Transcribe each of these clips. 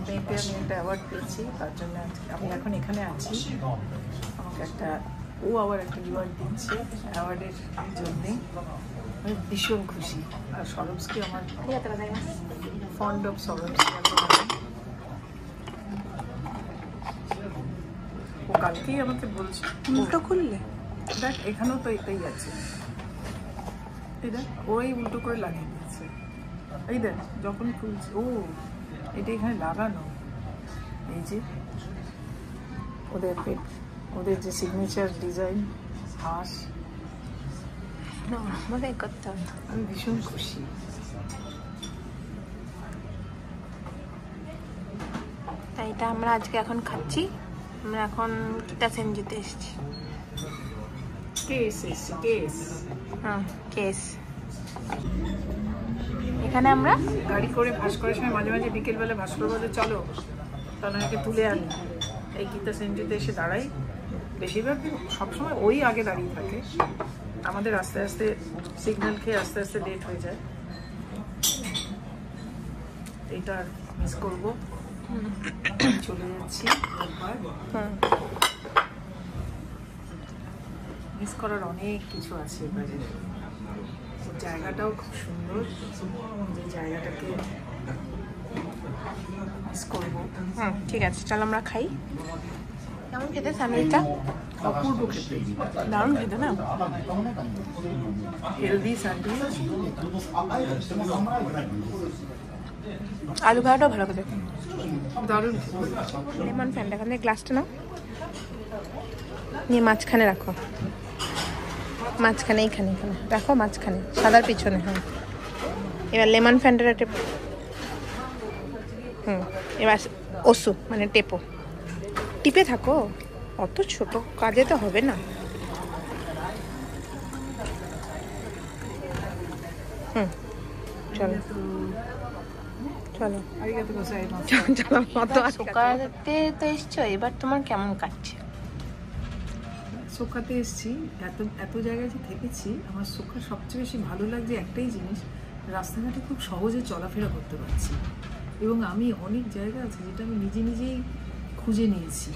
মেয়েতে আমি একটা অ্যাওয়ার্ড পেয়েছি, তার জন্য আমি এখন এখানে আছি। আমাকে ও আবার একটা রিওয়ার্ড দিচ্ছে অ্যাওয়ার্ডের জন্যে। আমি ভীষণ খুশি। আর সরবস্কি আমার ফন্ড অফ সরবস্কি। ও কালকেই আমাকে বলছে উল্টো খুললে দেখ, এখানেও তো এটাই আছে। এই দেখ, ওই উল্টো করে লাগিয়ে দিয়েছে। এই দেখ যখন খুলছে, ও এটা এখানে লাগানো। এই যে ওদের যে সিগনেচার ডিজাইন হাঁস, মনে করতে হবে। আমি ভীষণ খুশি। তাই এটা আমরা আজকে এখন খাচ্ছি। আমরা এখন কিতা সেনজুতে এসেছি। কেস এখানে আমরা গাড়ি করে ভাস্করের সময় মাঝে মাঝে বিকেলবেলা ভাস্কর বলে চলো তনয়াকে তুলে আনি। এই গীতা সেনজুতে এসে দাঁড়াই। বেশিরভাগ সবসময় ওই আগে দাঁড়িয়ে থাকে। আমাদের আস্তে আস্তে সিগন্যাল খেয়ে আস্তে আস্তে লেট হয়ে যায়। এইটা আর মিস করবো। চলে যাচ্ছি। মিস করার অনেক কিছু আছে এবারে। জায়গাটাও খুব সুন্দর, যে জায়গাটাকে মিস করবো। ঠিক আছে, চল আমরা খাই। কেমন খেতে স্যান্ডউইচটা? অপূর্ব খেতে, দারুণ খেতে না? Healthy sandwich. আলু ভাজাটাও ভালো খেতে, দারুণ। লেমন ফ্যান্টা এখান থেকে গ্লাসটা নাও, নিয়ে মাঝখানে রাখো। মাঝখানে এইখানে এখানে রাখো, মাঝখানে সাদার পিছনে। হ্যাঁ, এবার লেমন ফ্যান্টার একটা এবার ওসু মানে টেপো, টিপে থাকো। অত ছোট কাজে তো হবে না। চলো চলো চলো, মতো শোকাতে তো এসছো, এবার তোমার কেমন কাটছে? সোকাতে এসেছি, এত জায়গায় যে থেকেছি, আমার সোকা সবচেয়ে বেশি ভালো লাগছে একটাই জিনিস, রাস্তাঘাটে খুব সহজে চলাফেরা করতে পারছি। এবং আমি অনেক জায়গা আছে যেটা আমি নিজেই খুঁজে নিয়েছি,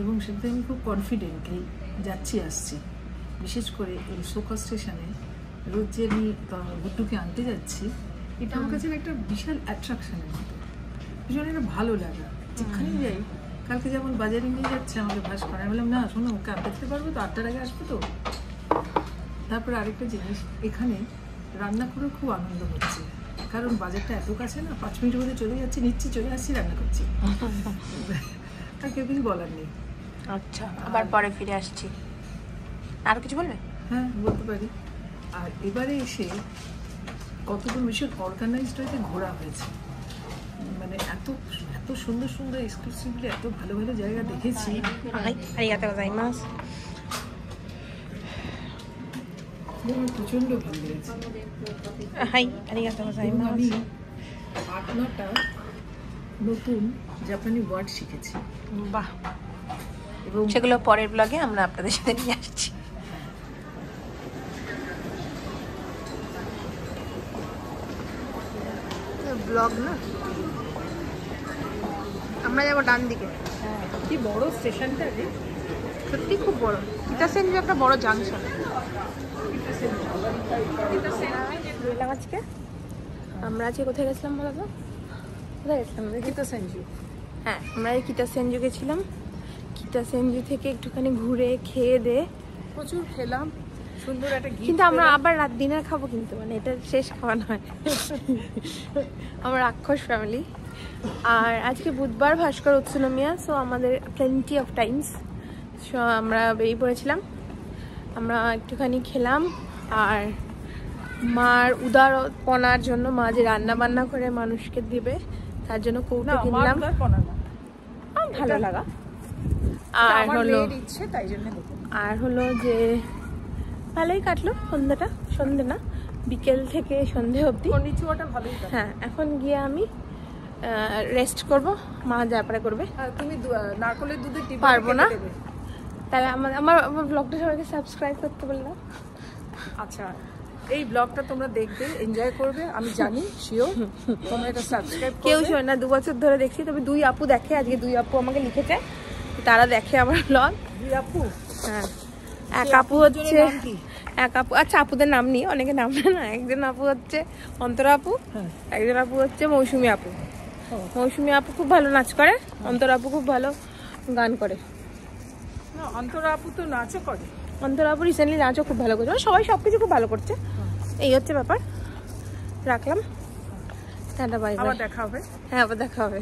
এবং সেটাতে আমি খুব কনফিডেন্টলি যাচ্ছি আসছি। বিশেষ করে এই সোকা স্টেশনে রোজ যে আমি গুড্ডুকে আনতে যাচ্ছি, এটা আমার কাছে একটা বিশাল অ্যাট্রাকশনের মতো, ভীষণ একটা ভালো লাগা। যেখানেই যাই, কালকে যেমন বাজারে নিয়ে যাচ্ছে আমাকে ভাস্কর, আমি বললাম না শোনো, ওকে আনতে যেতে পারবো তো, 8টার আগে আসবো তো। তারপরে আরেকটা জিনিস, এখানে রান্না করেও খুব আনন্দ হচ্ছে, কারণ বাজারটা এত কাছে না, 5 মিনিটের মধ্যে চলে যাচ্ছি, নিচ্ছি, চলে আসছি, রান্না করছি। আর কেউ কিছু বলার নেই। আচ্ছা, আবার পরে ফিরে আসছি। আর কিছু বলবে? হ্যাঁ, বলতে পারি। আর এবারে এসে কতগুলো ভীষণ অর্গানাইজড হয়ে ঘোরা হয়েছে, মানে এত এত সুন্দর সুন্দর এক্সক্লুসিভলি এত ভালো ভালো জায়গা দেখেছি। প্রচন্ড ভালো লেগেছে। আমি 8-9টা নতুন জাপানি ওয়ার্ড শিখেছি। বাহ, এবং সেগুলো পরের ব্লগে আমরা আপনাদের সাথে নিয়ে আসছি। ব্লগ না, আমরা যাবো ডান দিকে। কি বড় স্টেশনটা রে, সত্যি খুব বড়। কিতাসেনজু একটা বড় জাংশন। আজকে আমরা কোথায় গেছিলাম বলো তো? কোথায় গেছিলাম? কিতাসেনজু। হ্যাঁ, আমরা এই কিতাসেনজু গেছিলাম। কিতাসেনজু থেকে একটুখানি ঘুরে খেয়ে দে প্রচুর খেলাম, সুন্দর একটা গিফট। কিন্তু আমরা আবার রাত ডিনার খাবো, কিন্তু মানে এটা শেষ খাওয়া নয়। আমরা রাক্ষস ফ্যামিলি। আর আজকে বুধবার, ভাস্কর উৎসুনমিয়া, সো আমাদের প্লেন্টি অফ টাইমস। সো আমরা বেরিয়ে পড়েছিলাম, আমরা একটুখানি খেলাম। আর মার উদারপনার জন্য, মা যে রান্না বান্না করে মানুষকে দিবে, তার জন্য কৌটো কিনলাম। ভালো লাগা। আর হলো ইচ্ছে, তাই জন্য। আর হলো যে ভালোই কাটলো সন্ধ্যাটা, সন্ধ্যে না বিকেল থেকে সন্ধে অবধি। হ্যাঁ, এখন গিয়ে আমি রেস্ট করব, মা যা পারে করবে। তুমি নারকেলের দুধে টিপ পারবো না, তাহলে আমার ব্লগটা সবাইকে সাবস্ক্রাইব করতে বললাম। আচ্ছা, এই ব্লগটা তোমরা দেখবে, এনজয় করবে, আমি জানি শিওর। তোমরা এটা সাবস্ক্রাইব করবে। কেউ শোনে না, 2 বছর ধরে দেখছি, তবে 2 আপু দেখে, আজকে 2 আপু আমাকে লিখেছে তারা দেখে আমার ব্লগ। দুই আপু? হ্যাঁ, এক আপু হচ্ছে, এক আপু, আচ্ছা আপুদের নাম নিয়ে অনেকে নাম না, একজন আপু হচ্ছে অন্তরা আপু, একজন আপু হচ্ছে মৌসুমী আপু। মৌসুমী আপু খুব ভালো নাচ করে, অন্তরা আপু খুব ভালো গান করে। না, অন্তরা আপু তো নাচও করে। অন্তরা আপু রিসেন্টলি নাচও খুব ভালো করছে, সবাই সবকিছু খুব ভালো করছে। এই হচ্ছে ব্যাপার। রাখলাম, টাটা, বাই বাই। আবার দেখা হবে। হ্যাঁ, আবার দেখা হবে।